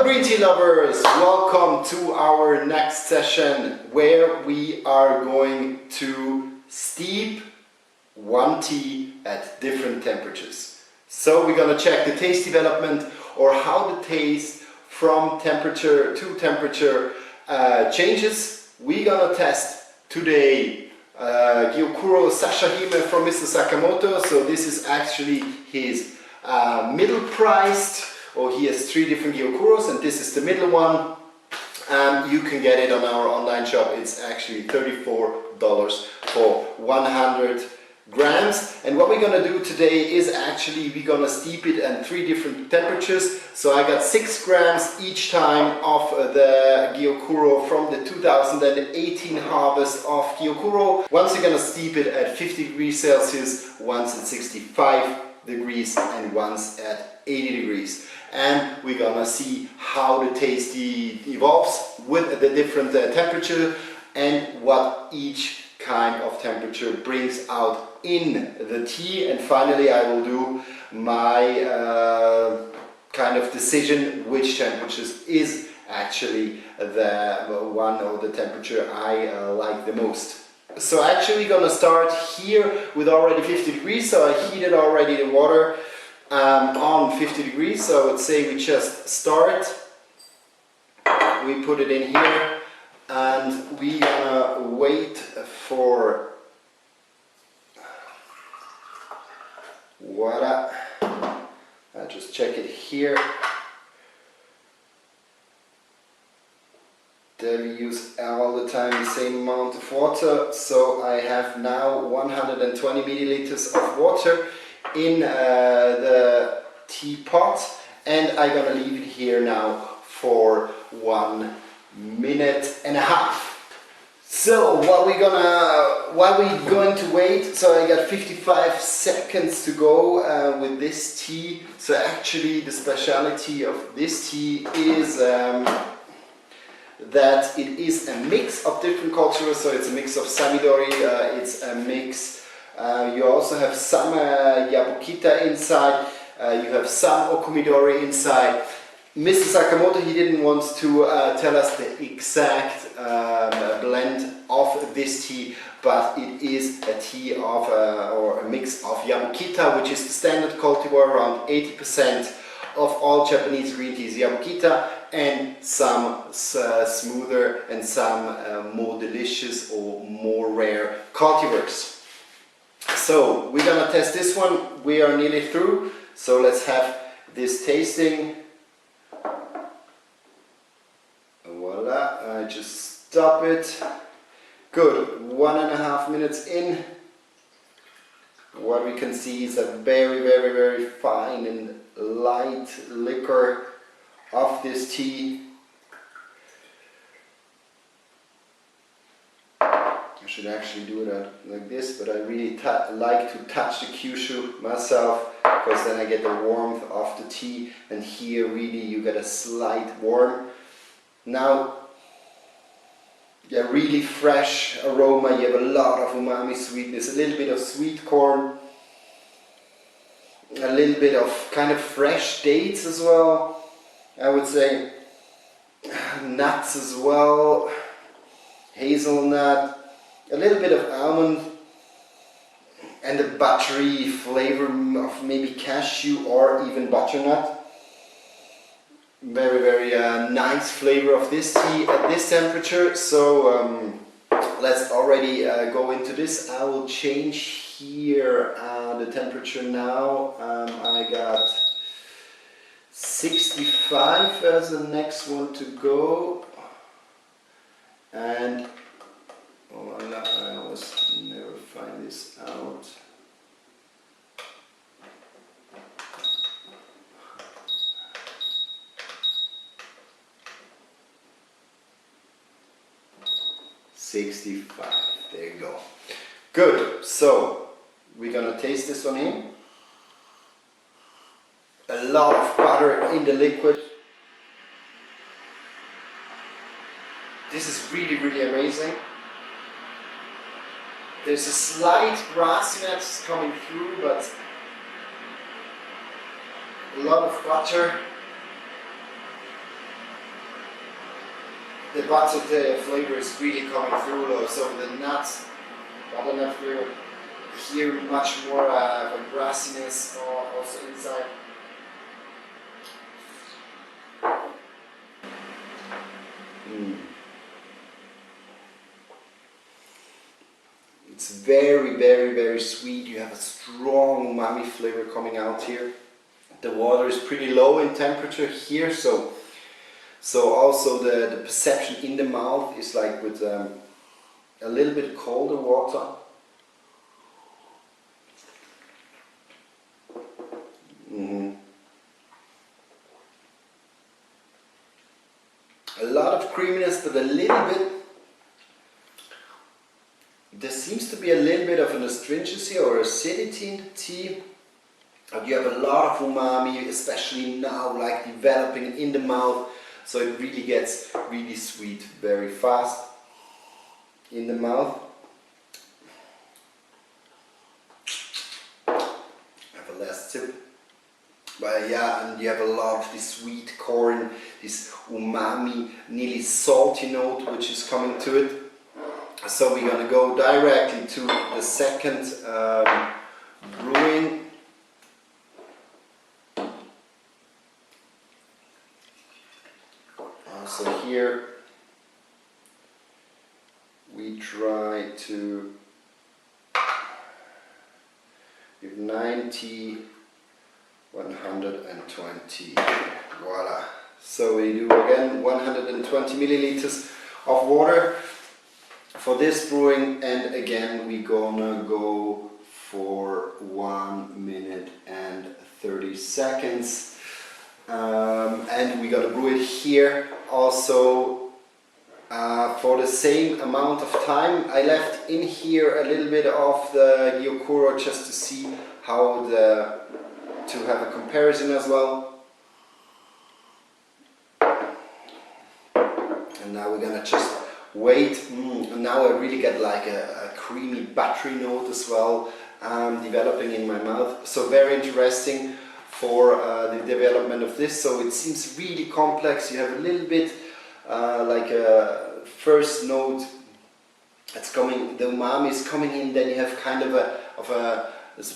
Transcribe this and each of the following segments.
green tea lovers, welcome to our next session where we are going to steep one tea at different temperatures. So we're going to check the taste development or how the taste from temperature to temperature changes. We're going to test today Gyokuro Sashahime from Mr. Sakamoto. So this is actually his middle priced, or he has 3 different Gyokuros and this is the middle one. You can get it on our online shop. It's actually $34 for 100 grams. And what we're gonna do today is actually we're gonna steep it at 3 different temperatures. So I got 6 grams each time of the Gyokuro from the 2018 harvest of Gyokuro. Once you're gonna steep it at 50 degrees Celsius, once at 65 degrees and once at 80 degrees. And we're gonna see how the taste evolves with the different temperature and what each kind of temperature brings out in the tea. And finally I will do my kind of decision which temperatures is actually the one or the temperature I like the most. So actually we're gonna start here with already 50 degrees. So I heated already the water on 50 degrees. So I would say we just start, we put it in here and we're gonna wait for voila. I just check it here. There we use all the time the same amount of water. So I have now 120 milliliters of water in the teapot, and I'm gonna leave it here now for 1.5 minutes. So while we're going to wait, so I got 55 seconds to go with this tea. So actually the speciality of this tea is that it is a mix of different cultures. So it's a mix of Samidori, it's a mix, you also have some Yabukita inside, you have some Okumidori inside. Mr. Sakamoto, he didn't want to tell us the exact blend of this tea, but it is a tea of, or a mix of Yabukita, which is the standard cultivar. Around 80% of all Japanese green tea is Yabukita, and some smoother and some more delicious or more rare cultivars. So we're gonna test this one. We are nearly through, so let's have this tasting. Voila, I just stop it. Good, 1.5 minutes in. What we can see is a very, very, very fine and light liquor of this tea. I should actually do it like this, but I really like to touch the Kyushu myself, because then I get the warmth of the tea, and here really you get a slight warm. Now, yeah, really fresh aroma. You have a lot of umami sweetness, a little bit of sweet corn, a little bit of kind of fresh dates as well, I would say, nuts as well, hazelnut, a little bit of almond, and a buttery flavor of maybe cashew or even butternut. Very, very nice flavor of this tea at this temperature. So let's already go into this. I will change here the temperature now. I got 65 as the next one to go, and voila, I always never find this out. $65, there you go. Good, so we're gonna taste this one in. A lot of butter in the liquid. This is really, really amazing. There's a slight grassiness coming through, but a lot of butter. the butter flavor is really coming through though, so the nuts, butternut flavor, here much more of a grassiness also inside. It's very, very, very sweet. You have a strong umami flavor coming out here. The water is pretty low in temperature here, so also the perception in the mouth is like with a little bit colder water. A lot of creaminess, but a little bit. There seems to be a little bit of an astringency or acidity in the tea. You have a lot of umami, especially now, like developing in the mouth. So it really gets really sweet very fast in the mouth. I have a last sip. But yeah, and you have a lot of this sweet corn, this umami, nearly salty note which is coming to it. So we're going to go directly to the second brewing. So here we try to give 90, 120, voila. So we do again 120 milliliters of water for this brewing, and again we're gonna go for 1 minute and 30 seconds. And we're gonna brew it here also for the same amount of time. I left in here a little bit of the Gyokuro just to see how to have a comparison as well. And now we're gonna just wait. And now I really get like a creamy buttery note as well developing in my mouth. So very interesting for the development of this. So it seems really complex. You have a little bit like a first note. It's coming. The umami is coming in. Then you have kind of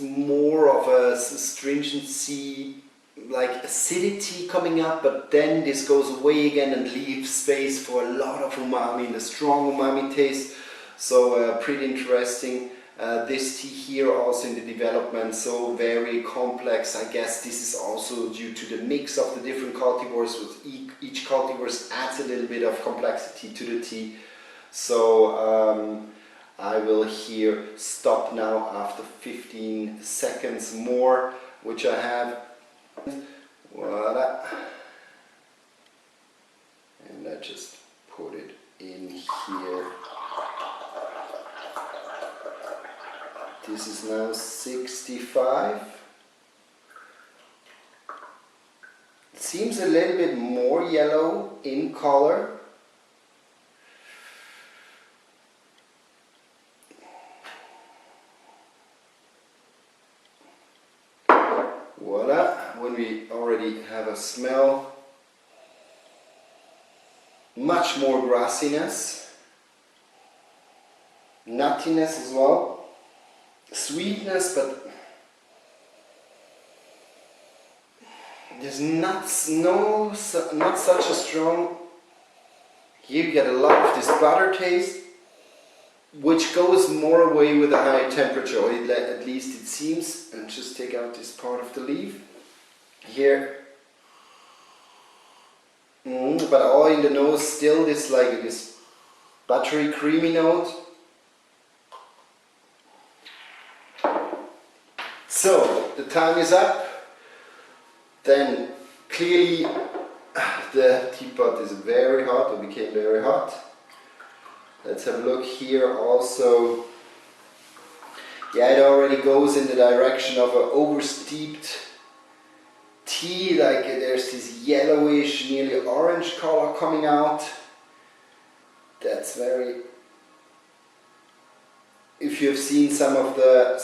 more of a stringency, like acidity coming up, but then this goes away again and leaves space for a lot of umami, the strong umami taste. So pretty interesting. This tea here also in the development, so very complex. I guess this is also due to the mix of the different cultivars. With each cultivars adds a little bit of complexity to the tea. So I will here stop now after 15 seconds more, which I have. Voila. And I just put it in here. This is now 65. It seems a little bit more yellow in color. Voila, when we already have a smell, much more grassiness, nuttiness as well, sweetness, but there's not such a strong. Here you get a lot of this butter taste, which goes more away with a high temperature, or at least it seems. And just take out this part of the leaf here. But all in the nose, still this like this buttery, creamy note. So the time is up. Then clearly the teapot is very hot, or became very hot. Let's have a look here also. Yeah, it already goes in the direction of an oversteeped tea, like there's this yellowish, nearly orange color coming out. That's very. If you've seen some of the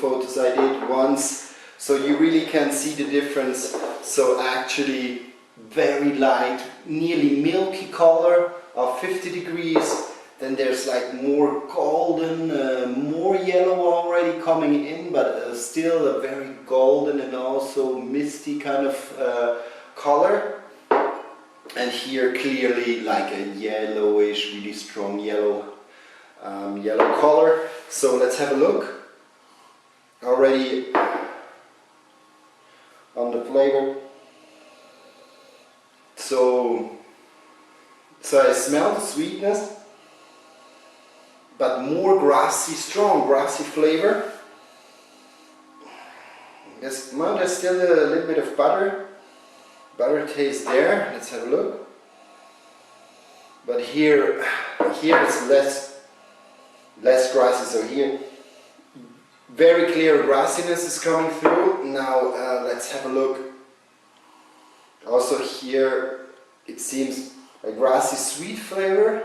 photos I did once, so you really can see the difference. So actually very light, nearly milky color of 50 degrees. Then there's like more golden, more yellow already coming in, but still a very golden and also misty kind of color. And here clearly like a yellowish, really strong yellow, yellow color. So let's have a look. Already on the flavor. So I smell the sweetness, but more grassy, strong grassy flavor. There's still a little bit of butter taste there. Let's have a look. But here it's less grassy. So here, very clear grassiness is coming through. Now let's have a look. Also here, it seems a grassy sweet flavor.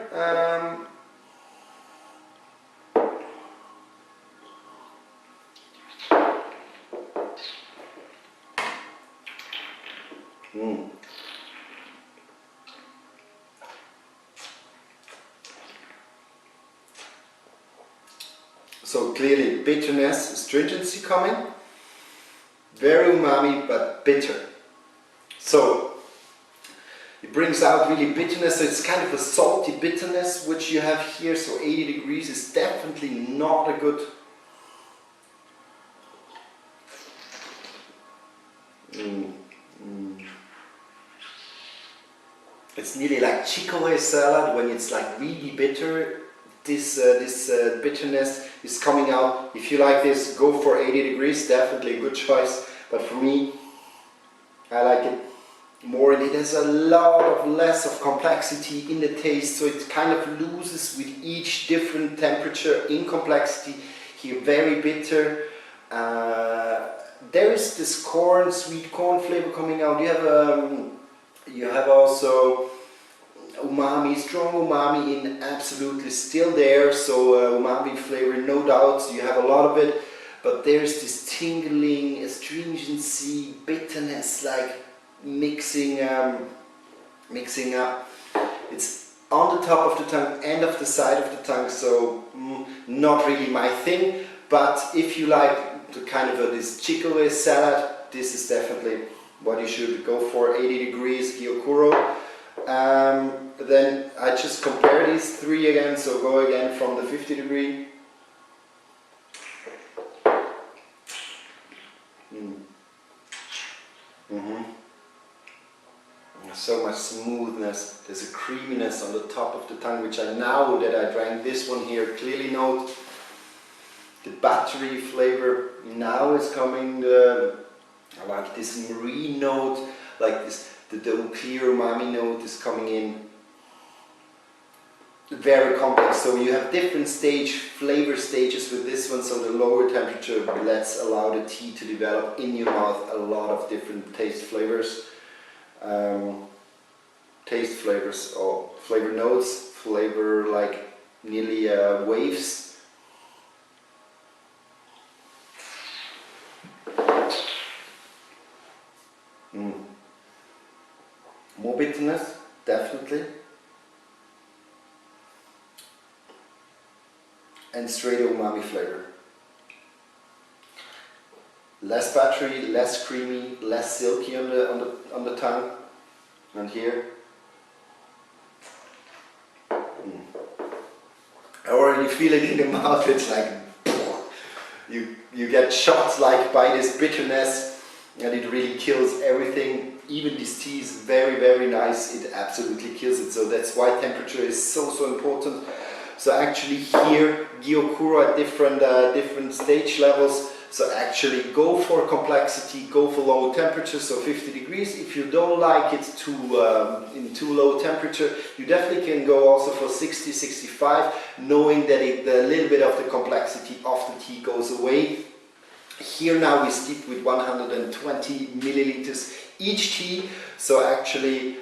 So clearly bitterness, astringency coming, very umami but bitter. So it brings out really bitterness, so it's kind of a salty bitterness which you have here. So 80 degrees is definitely not a good It's nearly like chicory salad when it's like really bitter. This bitterness is coming out. If you like this, go for 80 degrees, definitely a good choice. But for me, I like it more, and it has a lot of less of complexity in the taste, so it kind of loses with each different temperature in complexity. Here, very bitter. There is this sweet corn flavor coming out. You have also umami, strong umami in absolutely still there, so umami flavor, no doubt, you have a lot of it, but there's this tingling, astringency, bitterness, like mixing up. It's on the top of the tongue and of the side of the tongue, so not really my thing, but if you like the kind of this chicory salad, this is definitely what you should go for. 80 degrees Gyokuro. Then I just compare these three again, so go again from the 50 degree. So much smoothness, there's a creaminess on the top of the tongue, which I now that I drank this one here clearly note. The battery flavor now is coming. I like this marine note, like this, the clear umami note is coming in. Very complex, so you have different flavor stages with this one, so the lower temperature lets allow the tea to develop in your mouth a lot of different taste flavors. Or flavor notes, flavor like nearly waves. More bitterness, definitely. And straight umami flavor. Less battery, less creamy, less silky on the tongue. And here, I already feel it in the mouth. It's like you get shocked like by this bitterness, and it really kills everything. Even this tea is very, very nice. It absolutely kills it. So that's why temperature is so important. So actually here, Gyokuro at different stage levels. So actually go for complexity, go for low temperature, so 50 degrees. If you don't like it in too low temperature, you definitely can go also for 60, 65, knowing that a little bit of the complexity of the tea goes away. Here now we steep with 120 milliliters each tea. So actually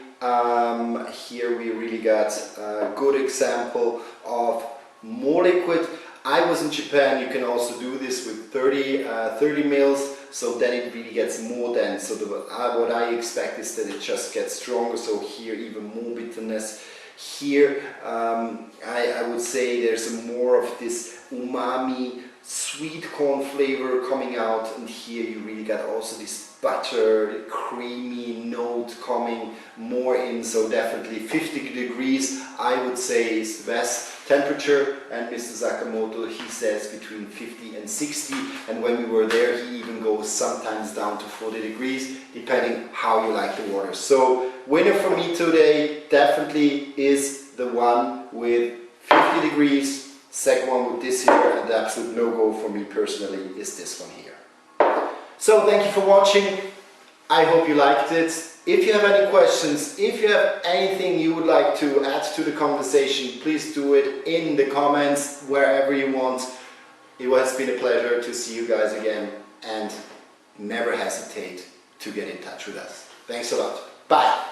here we really got a good example of more liquid. I was in Japan, you can also do this with 30 mils, so then it really gets more dense. So what I expect is that it just gets stronger, so here even more bitterness. Here I would say there's more of this umami sweet corn flavor coming out, and here you really got also this butter, creamy note coming more in, so definitely 50 degrees I would say is the best temperature, and Mr. Sakamoto, he says between 50 and 60, and when we were there he even goes sometimes down to 40 degrees depending how you like the water. So winner for me today definitely is the one with 50 degrees. Second one with this here, and the absolute no-go for me personally is this one here. So thank you for watching. I hope you liked it. If you have any questions, if you have anything you would like to add to the conversation, please do it in the comments, wherever you want. It has been a pleasure to see you guys again, and never hesitate to get in touch with us. Thanks a lot. Bye.